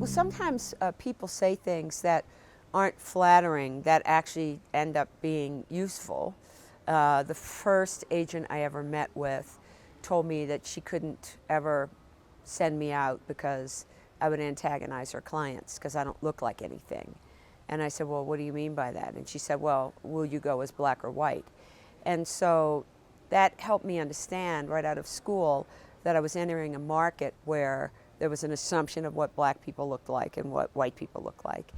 Well, sometimes people say things that aren't flattering that actually end up being useful. The first agent I ever met with told me that she couldn't ever send me out because I would antagonize her clients because I don't look like anything. And I said, well, what do you mean by that? And she said, well, will you go as black or white? And so that helped me understand right out of school that I was entering a market where there was an assumption of what black people looked like and what white people look like.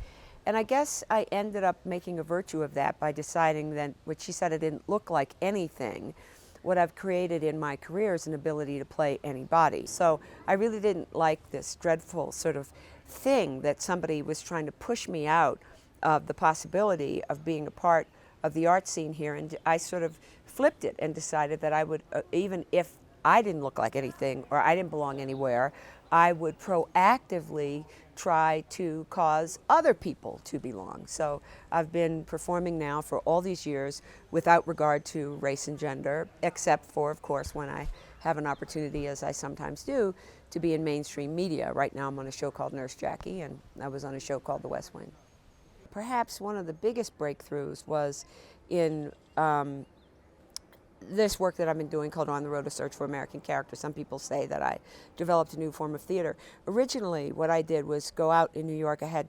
And I guess I ended up making a virtue of that by deciding that what she said, I didn't look like anything. What I've created in my career is an ability to play anybody. So I really didn't like this dreadful sort of thing that somebody was trying to push me out of the possibility of being a part of the art scene here. And I sort of flipped it and decided that I would, even if I didn't look like anything or I didn't belong anywhere, I would proactively try to cause other people to belong. So I've been performing now for all these years without regard to race and gender, except for, of course, when I have an opportunity, as I sometimes do, to be in mainstream media. Right now I'm on a show called Nurse Jackie, and I was on a show called The West Wing. Perhaps one of the biggest breakthroughs was in this work that I've been doing called On the Road to Search for American Character. Some people say that I developed a new form of theater. Originally, what I did was go out in New York. I had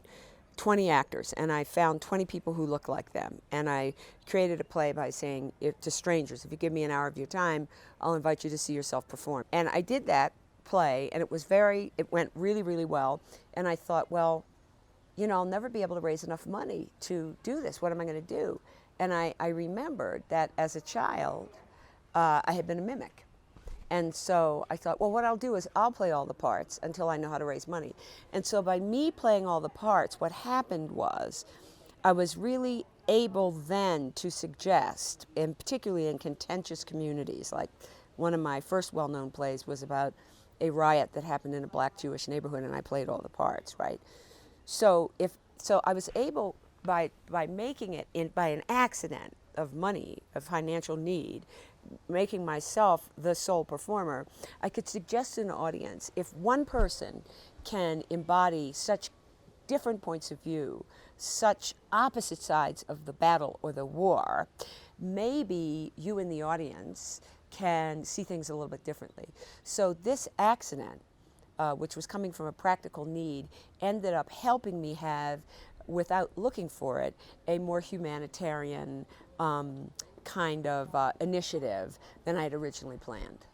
20 actors, and I found 20 people who looked like them. And I created a play by saying to strangers, if you give me an hour of your time, I'll invite you to see yourself perform. And I did that play, and it went really, really well. And I thought, well, you know, I'll never be able to raise enough money to do this. What am I going to do? And I remembered that as a child, I had been a mimic. And so I thought, well, what I'll do is I'll play all the parts until I know how to raise money. And so by me playing all the parts, what happened was I was really able then to suggest, and particularly in contentious communities, like one of my first well-known plays was about a riot that happened in a black Jewish neighborhood, and I played all the parts, right? So I was able, by making it by an accident of money, of financial need, making myself the sole performer, I could suggest to an audience, if one person can embody such different points of view, such opposite sides of the battle or the war, maybe you in the audience can see things a little bit differently. So this accident, which was coming from a practical need, ended up helping me have, without looking for it, a more humanitarian kind of initiative than I had originally planned.